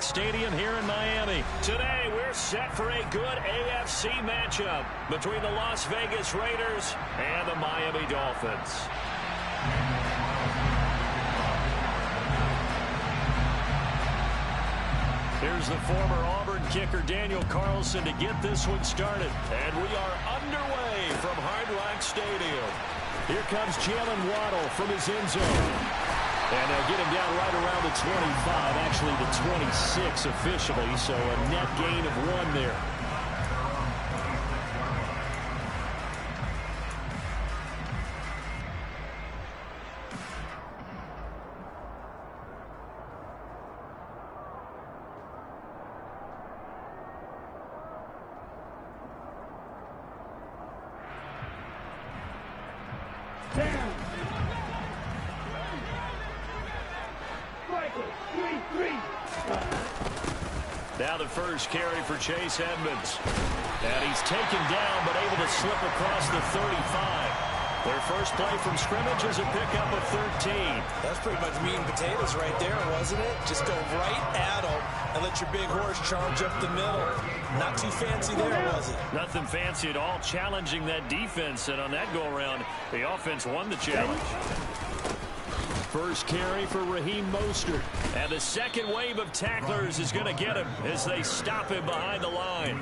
Stadium here in Miami. Today, we're set for a good AFC matchup between the Las Vegas Raiders and the Miami Dolphins. Here's the former Auburn kicker Daniel Carlson to get this one started. And we are underway from Hard Rock Stadium. Here comes Jalen Waddle from his end zone. And they'll get him down right around the 25, actually the 26 officially, so a net gain of 1 there. Now the first carry for Chase Edmonds. And he's taken down, but able to slip across the 35. Their first play from scrimmage is a pickup of 13. That's pretty much meat and potatoes right there, wasn't it? Just go right at them and let your big horse charge up the middle. Not too fancy there, was it? Nothing fancy at all, challenging that defense. And on that go-around, the offense won the challenge. First carry for Raheem Mostert. And the second wave of tacklers is going to get him as they stop him behind the line.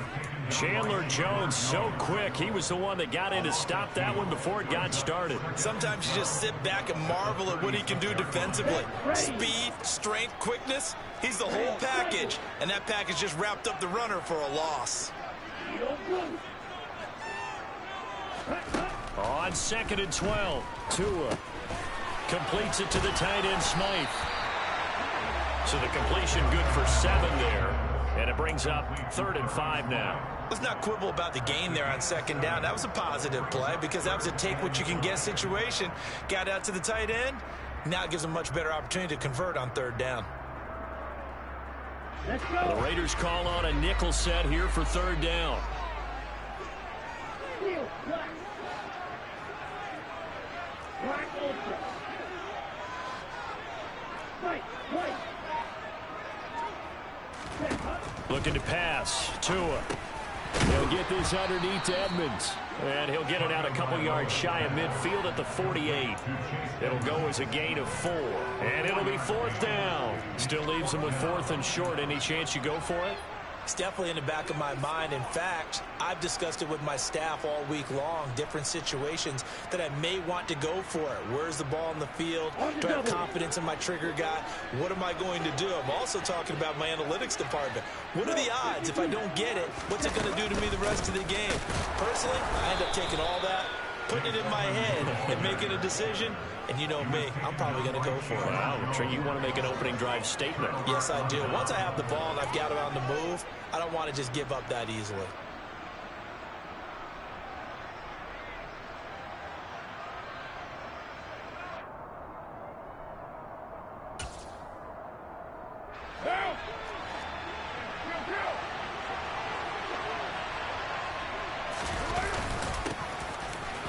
Chandler Jones so quick. He was the one that got in to stop that one before it got started. Sometimes you just sit back and marvel at what he can do defensively. Speed, strength, quickness. He's the whole package. And that package just wrapped up the runner for a loss. On 2nd and 12, Tua completes it to the tight end Smythe. So the completion good for 7 there. And it brings up 3rd and 5 now. Let's not quibble about the gain there on 2nd down. That was a positive play because that was a take-what-you-can-get situation. Got out to the tight end. Now it gives them a much better opportunity to convert on 3rd down. The Raiders call on a nickel set here for 3rd down. Looking to pass. Tua. He'll get this underneath to Edmonds. And he'll get it out a couple yards shy of midfield at the 48. It'll go as a gain of 4. And it'll be 4th down. Still leaves him with 4th and short. Any chance you go for it? It's definitely in the back of my mind. In fact, I've discussed it with my staff all week long, different situations that I may want to go for it. Where's the ball in the field? Do I have confidence in my trigger guy? What am I going to do? I'm also talking about my analytics department. What are the odds? If I don't get it, what's it going to do to me the rest of the game? Personally, I end up taking all that, putting it in my head, and making a decision. And you know me, I'm probably going to go for it. Wow, Trey, you want to make an opening drive statement. Yes, I do. Once I have the ball and I've got it on the move, I don't want to just give up that easily.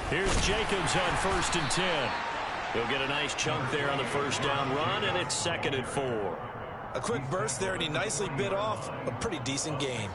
Here's Jacobs on 1st and 10. He'll get a nice chunk there on the 1st down run, and it's 2nd and 4. A quick burst there, and he nicely bit off a pretty decent gain.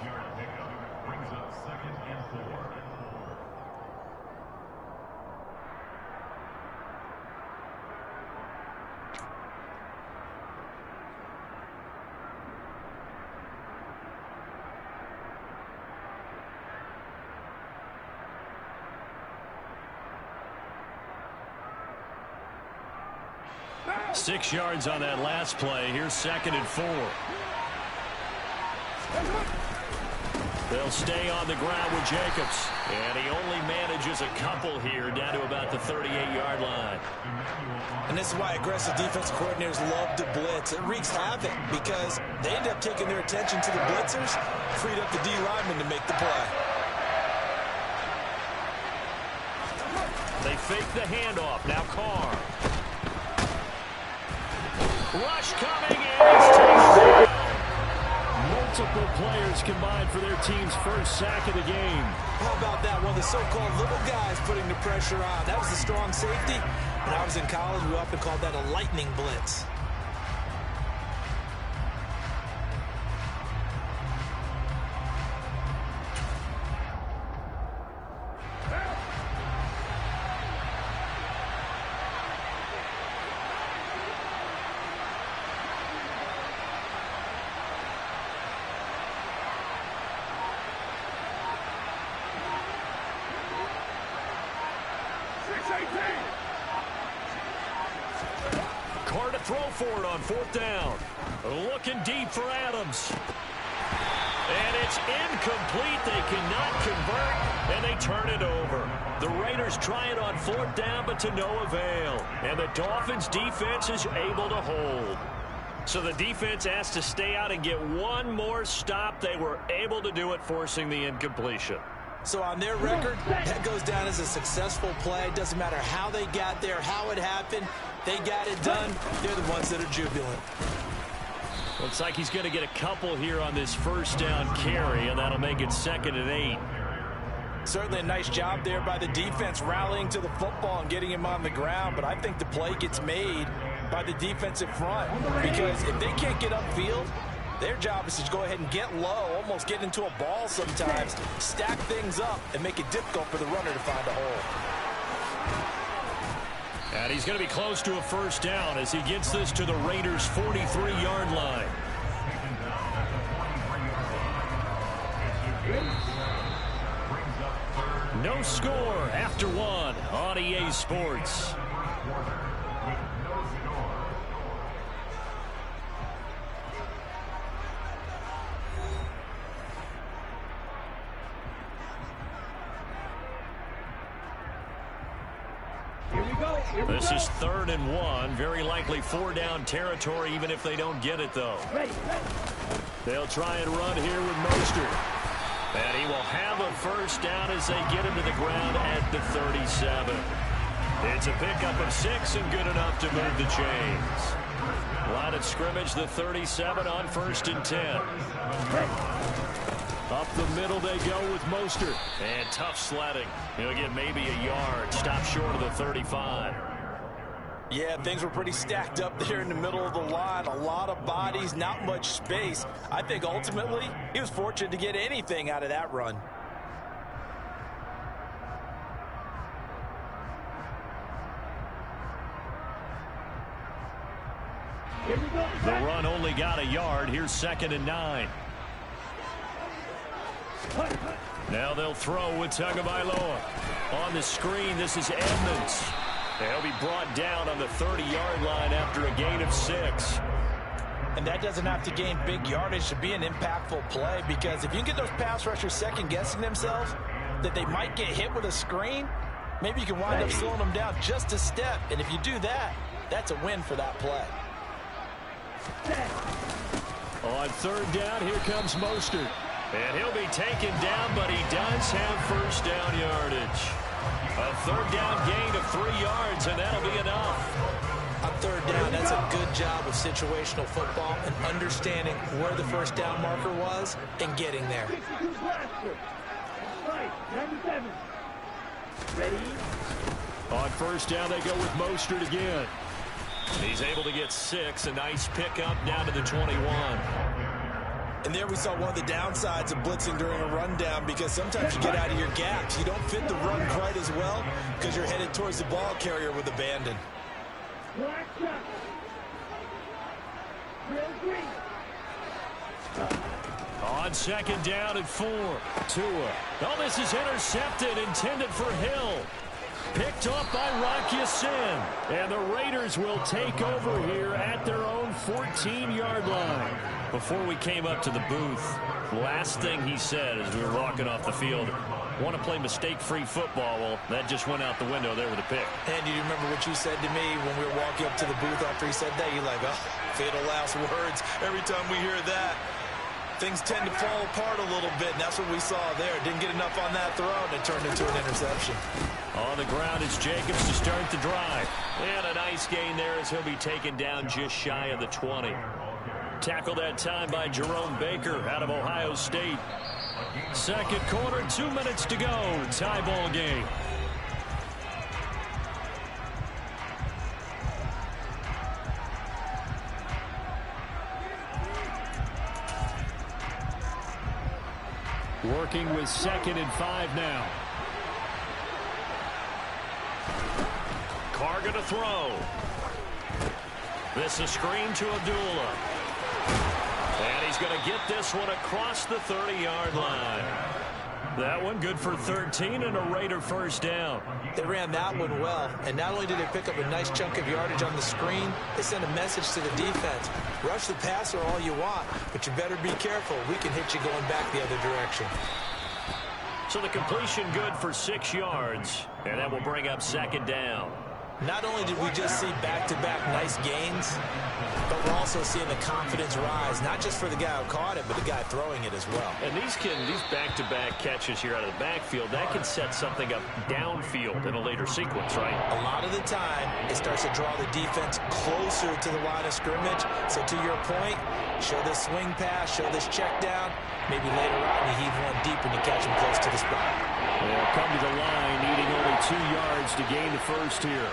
Six yards on that last play. Here's 2nd and 4. They'll stay on the ground with Jacobs. And he only manages a couple here down to about the 38-yard line. And this is why aggressive defensive coordinators love to blitz. It wreaks havoc because they end up taking their attention to the blitzers, freed up the D lineman to make the play. They fake the handoff. Now Carr. Rush coming, and he's taken down. Multiple players combined for their team's first sack of the game. How about that? One of the so-called little guys putting the pressure on. That was the strong safety. When I was in college, we often called that a lightning blitz. Carr to throw for it on 4th down. Looking deep for Adams. And it's incomplete. They cannot convert, and they turn it over. The Raiders try it on 4th down, but to no avail. And the Dolphins' defense is able to hold. So the defense asked to stay out and get one more stop. They were able to do it, forcing the incompletion. So on their record, that goes down as a successful play. It doesn't matter how they got there, how it happened. They got it done. They're the ones that are jubilant. Looks like he's going to get a couple here on this 1st down carry, and that'll make it 2nd and 8. Certainly a nice job there by the defense rallying to the football and getting him on the ground, but I think the play gets made by the defensive front, because if they can't get upfield, their job is to go ahead and get low, almost get into a ball sometimes, stack things up, and make it difficult for the runner to find a hole. And he's going to be close to a 1st down as he gets this to the Raiders' 43-yard line. No score after 1 on EA Sports. This is 3rd and 1. Very likely 4-down territory, even if they don't get it, though. They'll try and run here with Mostert. And he will have a 1st down as they get him to the ground at the 37. It's a pickup of 6 and good enough to move the chains. Line of scrimmage, the 37 on 1st and 10. Up the middle they go with Mostert. And tough sledding. He'll get maybe a yard. Stop short of the 35. Yeah, things were pretty stacked up there in the middle of the line. A lot of bodies, not much space. I think ultimately he was fortunate to get anything out of that run. The run only got a yard. Here's 2nd and 9. Now they'll throw with Tagovailoa. On the screen, this is Edmonds. They'll be brought down on the 30-yard line after a gain of 6. And that doesn't have to gain big yardage to be an impactful play, because if you can get those pass rushers second-guessing themselves that they might get hit with a screen, maybe you can wind up slowing them down just a step. And if you do that, that's a win for that play. On 3rd down, here comes Mostert. And he'll be taken down, but he does have 1st down yardage. A 3rd down gain of 3 yards, and that'll be enough. On 3rd down, that's a good job of situational football and understanding where the 1st down marker was and getting there. On 1st down, they go with Mostert again. He's able to get 6. A nice pickup down to the 21. And there we saw one of the downsides of blitzing during a rundown, because sometimes you get out of your gaps. You don't fit the run quite as well because you're headed towards the ball carrier with abandon. On 2nd down and 4. Tua. Oh, this is intercepted, intended for Hill. Picked up by Rock Ya-Sin. And the Raiders will take over here at their own 14-yard line. Before we came up to the booth, last thing he said as we were walking off the field, want to play mistake-free football. Well, that just went out the window there with a pick. And you remember what you said to me when we were walking up to the booth after he said that? You're like, oh, fatal last words. Every time we hear that, things tend to fall apart a little bit, and that's what we saw there. Didn't get enough on that throw, and it turned into an interception. On the ground is Jacobs to start the drive. And a nice gain there as he'll be taken down just shy of the 20. Tackled that time by Jerome Baker out of Ohio State. 2nd quarter, 2 minutes to go. Tie ball game. Working with 2nd and 5 now. Carr gonna throw. This is a screen to Abdullah. And he's going to get this one across the 30-yard line. That one good for 13 and a Raider first down. They ran that one well, and not only did they pick up a nice chunk of yardage on the screen, they sent a message to the defense. Rush the passer all you want, but you better be careful. We can hit you going back the other direction. So the completion good for 6 yards, and that will bring up second down. Not only did we just see back-to-back nice gains, but we're also seeing the confidence rise, not just for the guy who caught it, but the guy throwing it as well. And these back-to-back catches here out of the backfield, that can set something up downfield in a later sequence, right? A lot of the time, it starts to draw the defense closer to the line of scrimmage. So to your point, show this swing pass, show this check down. Maybe later on you heave one deep and you catch him close to the spot. They'll come to the line, needing only 2 yards to gain the first here.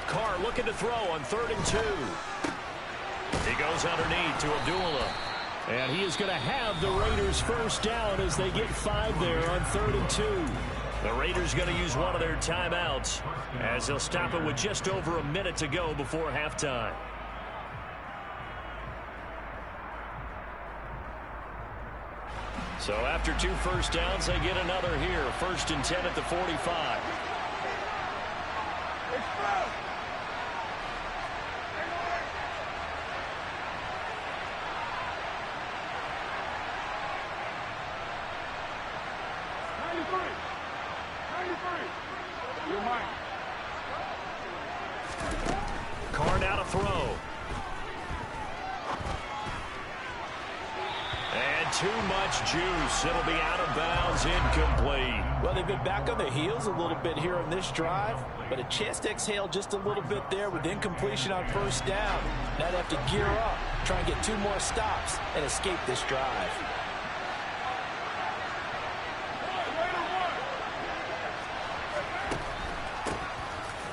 Carr looking to throw on 3rd and 2. He goes underneath to Abdullah. And he is going to have the Raiders first down as they get 5 there on 3rd and 2. The Raiders going to use one of their timeouts as they'll stop it with just over a minute to go before halftime. So after 2 first downs, they get another here. 1st and 10 at the 45. Carr now to throw. And too much juice. It'll be out of bounds, incomplete. Well, they've been back on their heels a little bit here on this drive, but a chance to exhale just a little bit there with incompletion on first down. Now they have to gear up, try and get 2 more stops, and escape this drive.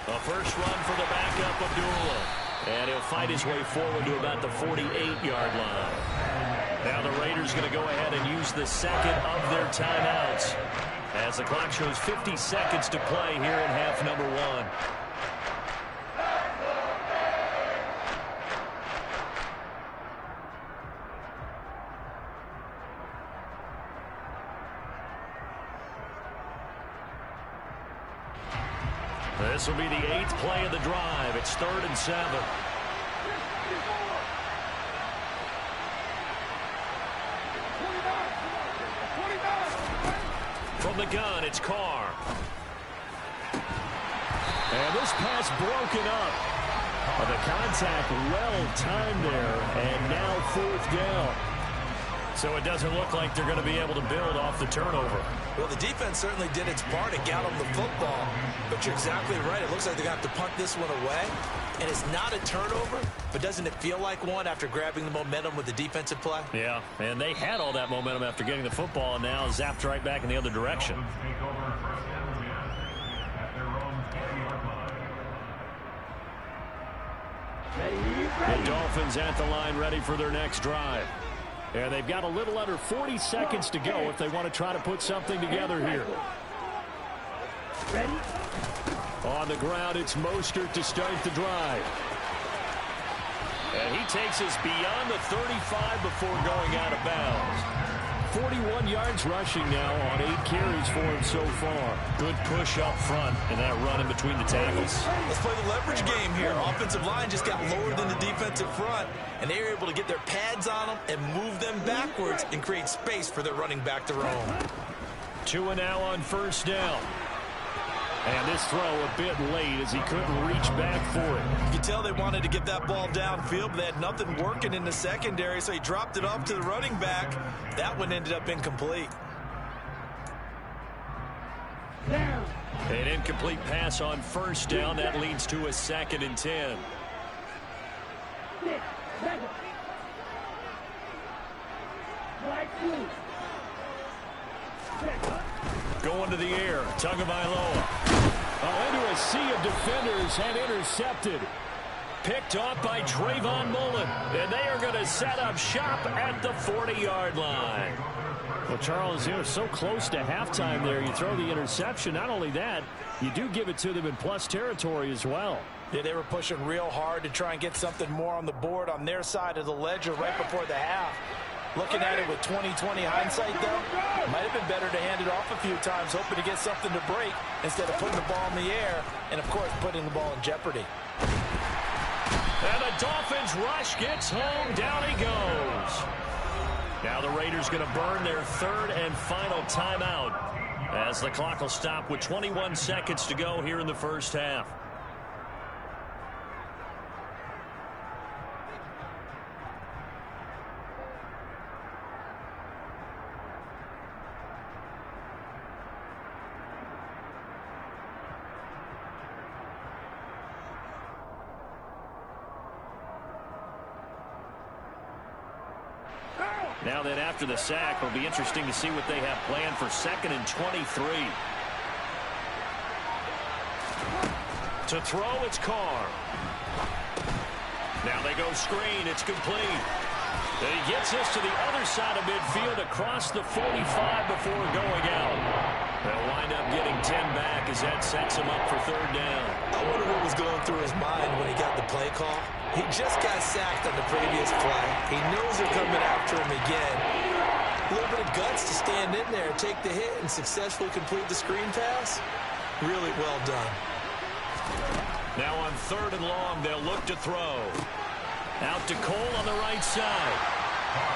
A first run for the backup, Abdullah. And he'll fight his way forward to about the 48-yard line. Now the Raiders going to go ahead and use the second of their timeouts as the clock shows 50 seconds to play here in half number 1. This will be the 8th play of the drive. It's 3rd and 7. From the gun, it's Carr. And this pass broken up. The contact well timed there, and now 4th down. So it doesn't look like they're going to be able to build off the turnover. Well, the defense certainly did its part to get them the football, but you're exactly right. It looks like they're going to have to punt this one away, and it's not a turnover, but doesn't it feel like one after grabbing the momentum with the defensive play? Yeah, and they had all that momentum after getting the football, and now zapped right back in the other direction. The Dolphins at the line ready for their next drive. And they've got a little under 40 seconds to go if they want to try to put something together here. Ready? On the ground, it's Mostert to start the drive. And he takes us beyond the 35 before going out of bounds. 41 yards rushing now on 8 carries for him so far. Good push up front and that run in between the tackles. Let's play the leverage game here. Offensive line just got lower than the defensive front, and they were able to get their pads on them and move them backwards and create space for their running back to roam. 2 and now on first down. And this throw a bit late as he couldn't reach back for it. You can tell they wanted to get that ball downfield, but they had nothing working in the secondary, so he dropped it off to the running back. That one ended up incomplete. An incomplete pass on first down. That leads to a 2nd and 10. Going to the air, Tagovailoa. Into a sea of defenders and intercepted. Picked off by Trayvon Mullen. And they are going to set up shop at the 40-yard line. Well, Charles, you're so close to halftime there. You throw the interception. Not only that, you do give it to them in plus territory as well. Yeah, they were pushing real hard to try and get something more on the board on their side of the ledger right before the half. Looking at it with 20/20 hindsight, though, might have been better to hand it off a few times, hoping to get something to break instead of putting the ball in the air and, of course, putting the ball in jeopardy. And the Dolphins rush gets home. Down he goes. Now the Raiders going to burn their third and final timeout as the clock will stop with 21 seconds to go here in the first half. Now then, after the sack, it'll be interesting to see what they have planned for 2nd and 23. To throw, it's Carr. Now they go screen. It's complete. And he gets this to the other side of midfield across the 45 before going out. They'll wind up getting 10 back as that sets him up for third down. I wonder what was going through his mind when he got the play call. He just got sacked on the previous play. He knows they're coming after him again. A little bit of guts to stand in there, take the hit, and successfully complete the screen pass. Really well done. Now on 3rd and long, they'll look to throw. Out to Cole on the right side.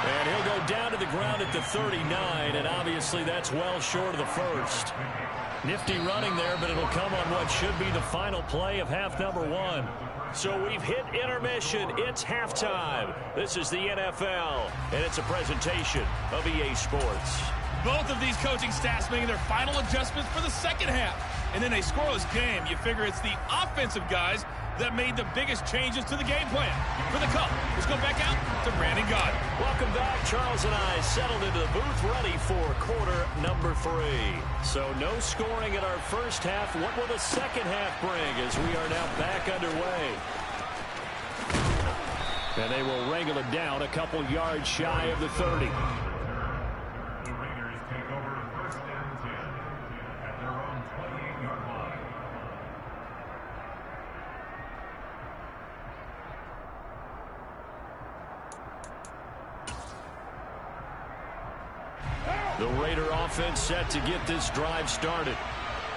And he'll go down to the ground at the 39, and obviously that's well short of the first. Nifty running there, but it'll come on what should be the final play of half number 1. So we've hit intermission. It's halftime. This is the NFL, and it's a presentation of EA Sports. Both of these coaching staffs making their final adjustments for the second half. And in a scoreless game, you figure it's the offensive guys that made the biggest changes to the game plan. For the Cup, let's go back out to Brandon Gaudin. Welcome back. Charles and I settled into the booth, ready for quarter number 3. So no scoring in our first half. What will the second half bring as we are now back underway? And they will wrangle it down a couple yards shy of the 30. The Raider offense set to get this drive started.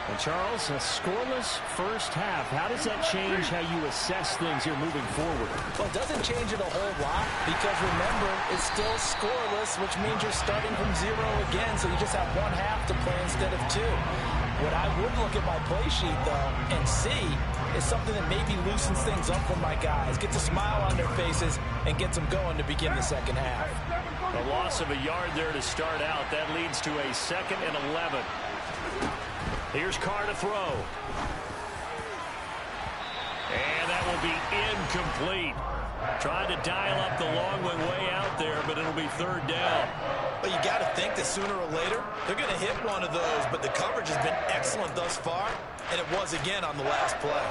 And Charles, a scoreless first half. How does that change how you assess things here moving forward? Well, it doesn't change it a whole lot because, remember, it's still scoreless, which means you're starting from 0 again, so you just have 1 half to play instead of 2. What I would look at my play sheet, though, and see is something that maybe loosens things up for my guys, gets a smile on their faces, and gets them going to begin the second half. A loss of a yard there to start out. That leads to a 2nd and 11. Here's Carr to throw. And that will be incomplete. Tried to dial up the long one way out there, but it'll be 3rd down. But you got to think that sooner or later, they're going to hit one of those, but the coverage has been excellent thus far, and it was again on the last play.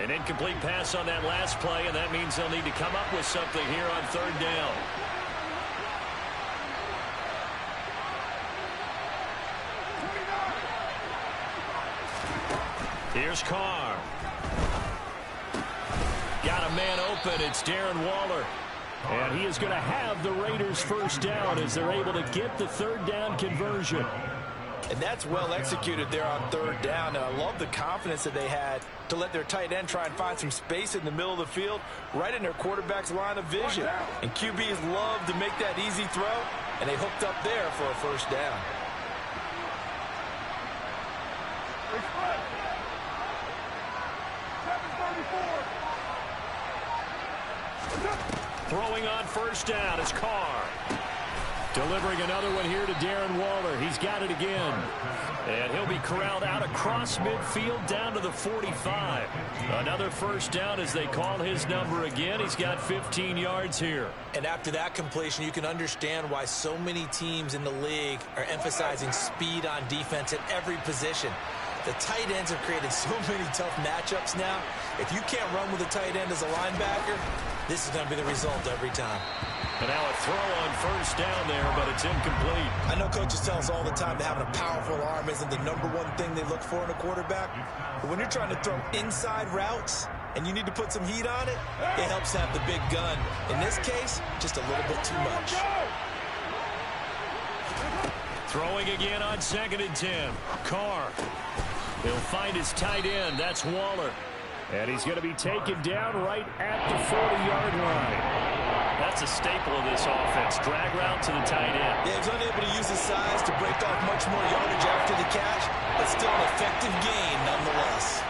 An incomplete pass on that last play, and that means they'll need to come up with something here on 3rd down. Here's Carr. Got a man open. It's Darren Waller. And he is going to have the Raiders first down as they're able to get the 3rd down conversion. And that's well executed there on 3rd down. And I love the confidence that they had to let their tight end try and find some space in the middle of the field, right in their quarterback's line of vision. And QBs love to make that easy throw, and they hooked up there for a first down. Throwing on first down is Carr. Delivering another one here to Darren Waller. He's got it again. And he'll be corralled out across midfield down to the 45. Another first down as they call his number again. He's got 15 yards here. And after that completion, you can understand why so many teams in the league are emphasizing speed on defense at every position. The tight ends have created so many tough matchups now. If you can't run with a tight end as a linebacker, this is going to be the result every time. And now a throw on first down there, but it's incomplete. I know coaches tell us all the time that having a powerful arm isn't the #1 thing they look for in a quarterback. But when you're trying to throw inside routes and you need to put some heat on it, it helps to have the big gun. In this case, just a little bit too much. Throwing again on 2nd and 10. Carr. He'll find his tight end. That's Waller. And he's going to be taken down right at the 40-yard line. That's a staple of this offense. Drag route to the tight end. Yeah, he's unable to use his size to break off much more yardage after the catch, but still an effective gain nonetheless.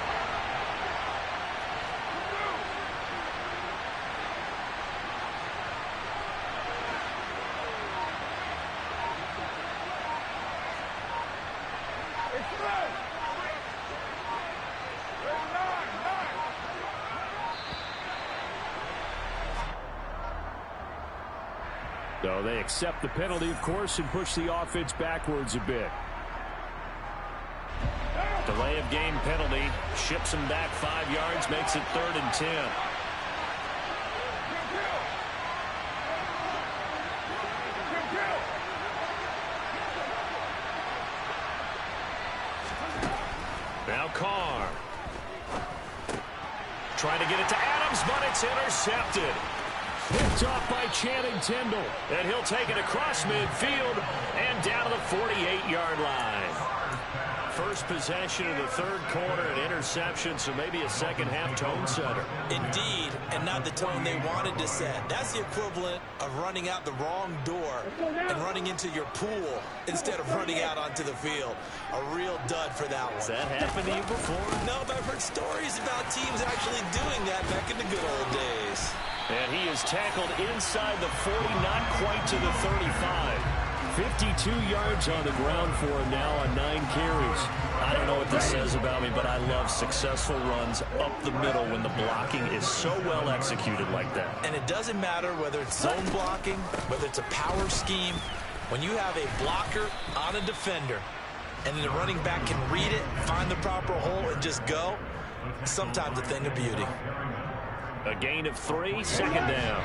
So they accept the penalty, of course, and push the offense backwards a bit. Delay of game penalty ships him back 5 yards, makes it 3rd and 10. Now Carr. Trying to get it to Adams, but it's intercepted. Picked off by Channing Tindall. And he'll take it across midfield and down to the 48-yard line. First possession of the 3rd quarter, an interception, so maybe a second-half tone setter. Indeed, and not the tone they wanted to set. That's the equivalent of running out the wrong door and running into your pool instead of running out onto the field. A real dud for that one. Has that happened to you before? No, but I've heard stories about teams actually doing that back in the good old days. And he is tackled inside the 40, not quite to the 35. 52 yards on the ground for him now on 9 carries. I don't know what this says about me, but I love successful runs up the middle when the blocking is so well executed like that. And it doesn't matter whether it's zone blocking, whether it's a power scheme. When you have a blocker on a defender and then the running back can read it, find the proper hole, and just go, sometimes a thing of beauty. A gain of 3, 2nd down.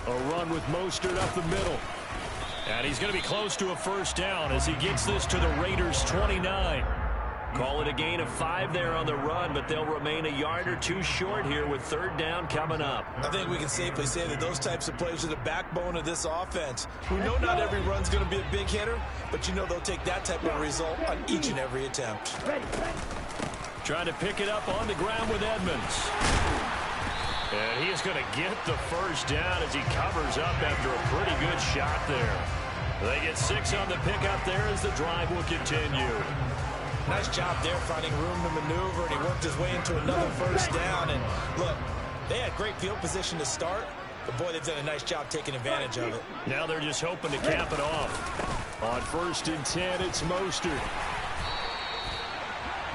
A run with Mostert up the middle. And he's going to be close to a first down as he gets this to the Raiders' 29. Call it a gain of 5 there on the run, but they'll remain a yard or 2 short here with 3rd down coming up. I think we can safely say that those types of plays are the backbone of this offense. We know not every run's going to be a big hitter, but you know they'll take that type of result on each and every attempt. Trying to pick it up on the ground with Edmonds. And he is going to get the first down as he covers up after a pretty good shot there. They get 6 on the pickup there as the drive will continue. Nice job there finding room to maneuver, and he worked his way into another first down. And look, they had great field position to start, but boy, they've done a nice job taking advantage of it. Now they're just hoping to cap it off. On 1st and 10, it's Mostert.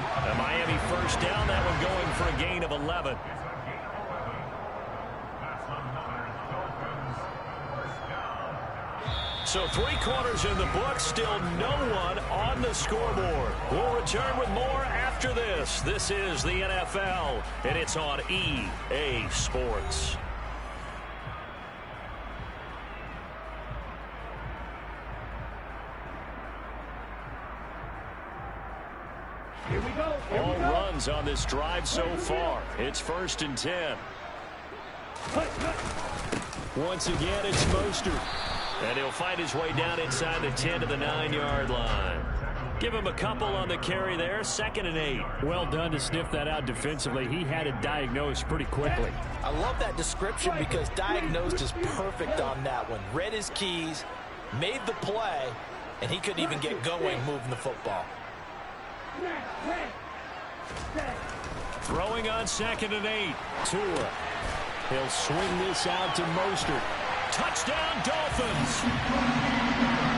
A Miami first down, that one going for a gain of 11. So 3 quarters in the book, still no one on the scoreboard. We'll return with more after this. This is the NFL, and it's on EA Sports. Here we go. All runs on this drive so far. It's 1st and 10. Once again, it's Mostert. And he'll find his way down inside the 10 to the 9-yard line. Give him a couple on the carry there. 2nd and 8. Well done to sniff that out defensively. He had it diagnosed pretty quickly. I love that description because diagnosed is perfect on that one. Read his keys, made the play, and he couldn't even get going moving the football. Throwing on 2nd and 8. Tua. He'll swing this out to Mostert. Touchdown, Dolphins.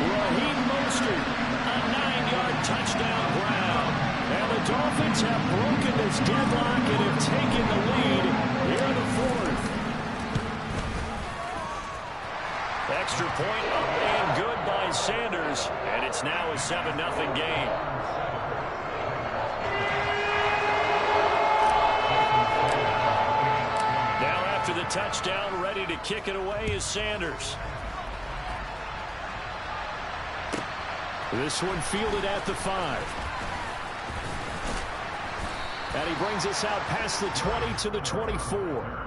Raheem Mostert, a 9-yard touchdown ground. And the Dolphins have broken this deadlock and have taken the lead here in the 4th. Extra point up and good by Sanders, and it's now a 7-0 game. Now after the touchdown, ready to kick it away is Sanders. This one fielded at the 5. And he brings us out past the 20 to the 24.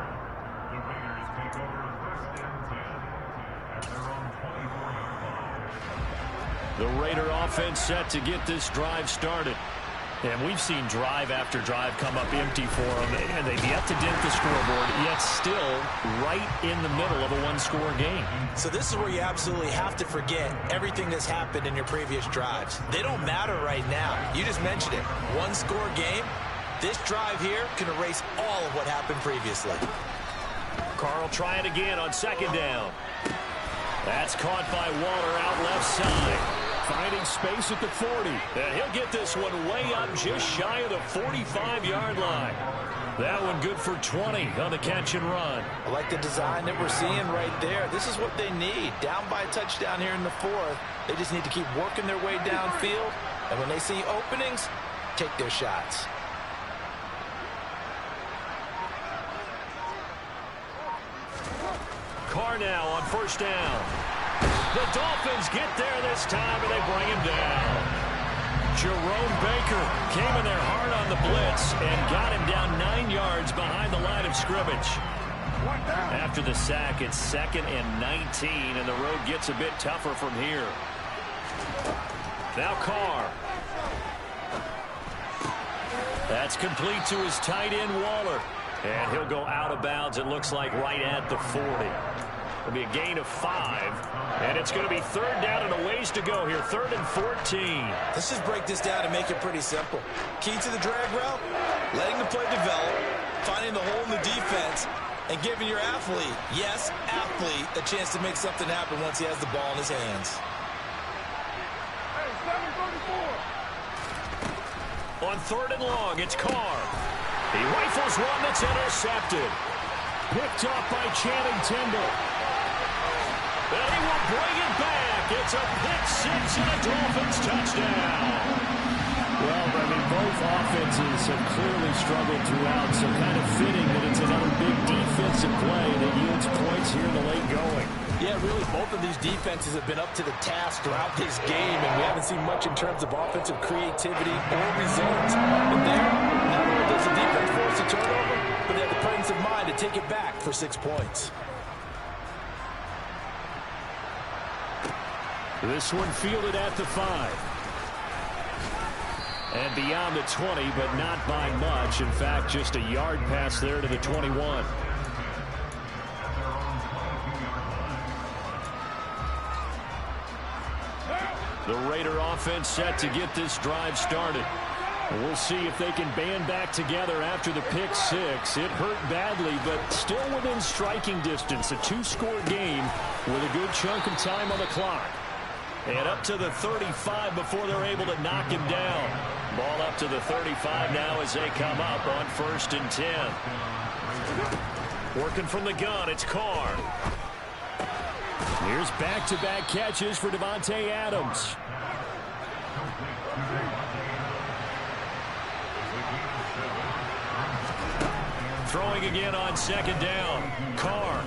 The Raider offense set to get this drive started. And we've seen drive after drive come up empty for them, and they've yet to dent the scoreboard, yet still right in the middle of a one-score game. So this is where you absolutely have to forget everything that's happened in your previous drives. They don't matter right now. You just mentioned it. One-score game. This drive here can erase all of what happened previously. Carl trying again on second down. That's caught by Waller out left side. Finding space at the 40. And he'll get this one way up just shy of the 45-yard line. That one good for 20 on the catch and run. I like the design that we're seeing right there. This is what they need. Down by a touchdown here in the 4th. They just need to keep working their way downfield. And when they see openings, take their shots. Carr now on first down. The Dolphins get there this time, and they bring him down. Jerome Baker came in there hard on the blitz and got him down 9 yards behind the line of scrimmage. After the sack, it's 2nd and 19, and the road gets a bit tougher from here. Now Carr. That's complete to his tight end, Waller. And he'll go out of bounds, it looks like, right at the 40. It'll be a gain of 5. And it's going to be 3rd down and a ways to go here. 3rd and 14. Let's just break this down and make it pretty simple. Key to the drag route, letting the play develop, finding the hole in the defense, and giving your athlete, yes, athlete, a chance to make something happen once he has the ball in his hands. On 3rd and long, it's Carr. He rifles one that's intercepted. Picked off by Channing Tindall. And he will bring it back. It's a pick-6 and a Dolphins touchdown. Well, I mean, both offenses have clearly struggled throughout, so kind of fitting that it's another big defensive play that yields points here in the late going. Yeah, really, both of these defenses have been up to the task throughout this game, and we haven't seen much in terms of offensive creativity or results. And there, not only does the defense force a turnover, but they have the presence of mind to take it back for 6 points. This one fielded at the 5. And beyond the 20, but not by much. In fact, just a yard pass there to the 21. The Raider offense set to get this drive started. And we'll see if they can band back together after the pick-6. It hurt badly, but still within striking distance. A 2-score game with a good chunk of time on the clock. And up to the 35 before they're able to knock him down. Ball up to the 35 now as they come up on 1st and 10. Working from the gun, it's Carr. Here's back-to-back catches for Devontae Adams. Throwing again on 2nd down. Carr.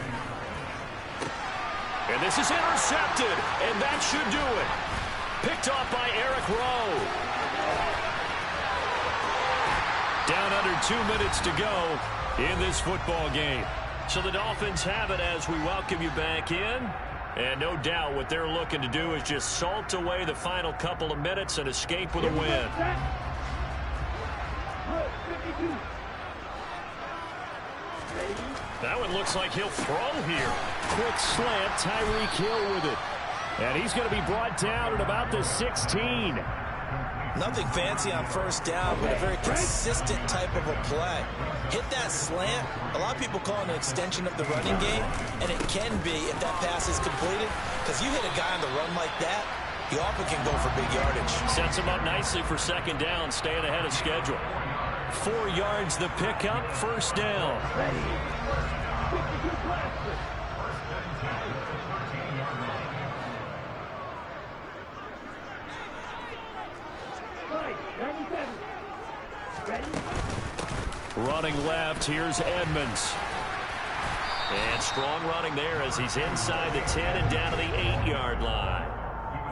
And this is intercepted, and that should do it. Picked off by Eric Rowe. Down under 2 minutes to go in this football game. So the Dolphins have it as we welcome you back in. And no doubt what they're looking to do is just salt away the final couple of minutes and escape with a win. That one looks like he'll throw here. Quick slant, Tyreek Hill with it. And he's going to be brought down at about the 16. Nothing fancy on 1st down, but a very consistent type of a play. Hit that slant. A lot of people call it an extension of the running game, and it can be if that pass is completed, because you hit a guy on the run like that, you often can go for big yardage. Sets him up nicely for 2nd down, staying ahead of schedule. 4 yards the pickup, 1st down. Running left, here's Edmonds. And strong running there as he's inside the 10 and down to the 8-yard line.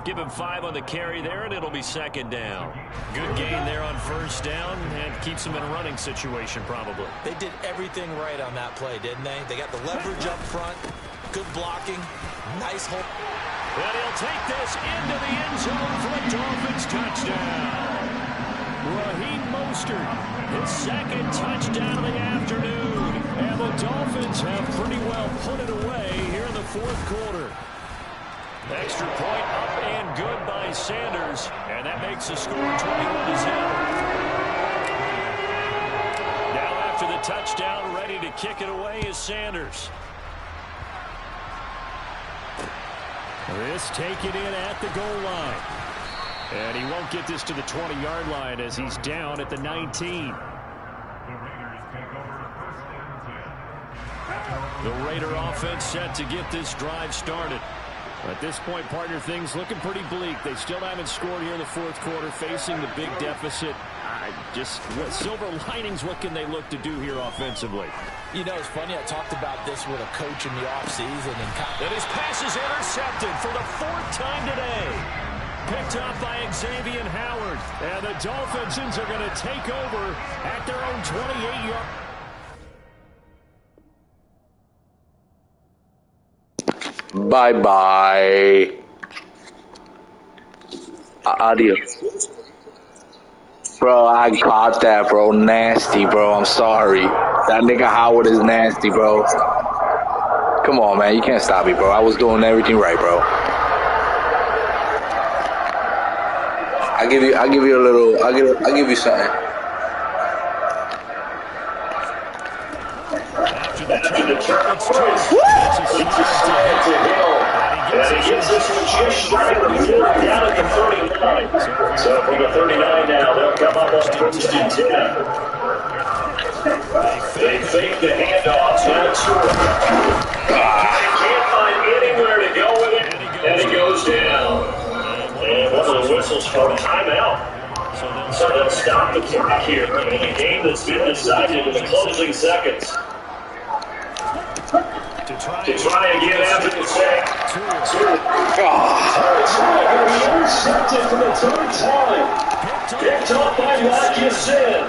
Give him 5 on the carry there, and it'll be second down. Good gain there on first down, and keeps him in a running situation probably. They did everything right on that play, didn't they? They got the leverage up front, good blocking, nice hold. And he'll take this into the end zone for a Dolphins touchdown. Raheem Mostert, his second touchdown of the afternoon. And the Dolphins have pretty well put it away here in the fourth quarter. Extra point up and good by Sanders. And that makes the score 21-0. Now after the touchdown, ready to kick it away is Sanders. This taken in at the goal line. And he won't get this to the 20-yard line as he's down at the 19. The Raider offense set to get this drive started. At this point, partner, things looking pretty bleak. They still haven't scored here in the fourth quarter, facing the big deficit. Just silver linings, what can they look to do here offensively? You know, it's funny, I talked about this with a coach in the offseason. And his pass is intercepted for the 4th time today. Picked up by Xavier Howard. And the Dolphins are going to take over at their own 28-yard. Bye-bye. Adios. Bro, I caught that, bro. Nasty, bro. I'm sorry. That nigga Howard is nasty, bro. Come on, man. You can't stop me, bro. I was doing everything right, bro. I'll give you a little, I'll give you something. And he gets this one just shy of the 40 down at the 39. So from the 39 now, they'll come up on first and 10. They fake the handoff. Now Tua. He can't find anywhere to go with it, and he goes down. And one of the whistles for a timeout. So they'll stop the clock here in a game that's been decided in the closing seconds. To try again after the sack. Intercepted for the 3rd time. Picked up by Marcus Sin.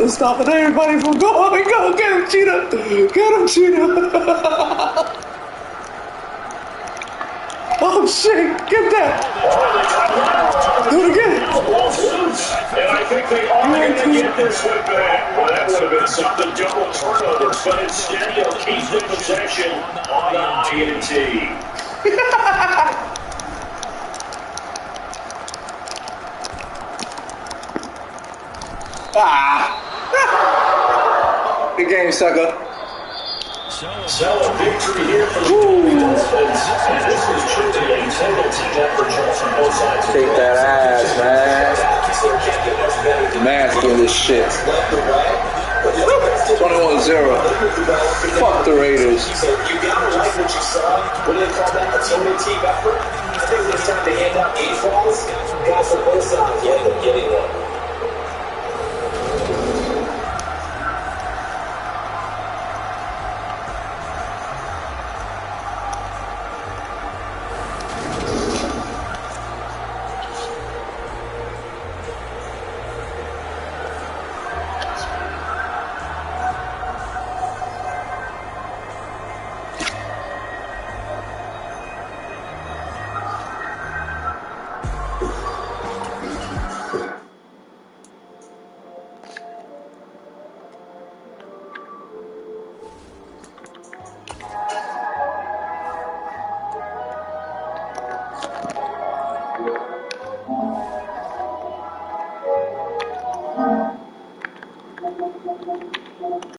It's stopping everybody from going. Go, get him, Che0. Get him, Che0. Oh, shit. Get that. Do it again. And I think they are going to get this one back. Well, that would have been something double turnovers, but instead he'll keep the possession on the INT. Good game, sucker. So a victory here for the Dolphins. And this was truly a total team effort from both sides. Take that ass, man. Masking this shit. 21-0. Fuck the Raiders. You gotta like what you saw. What do they call that? A total team effort? I think it's time to hand out 8 balls. Guys on both sides, you end up getting one.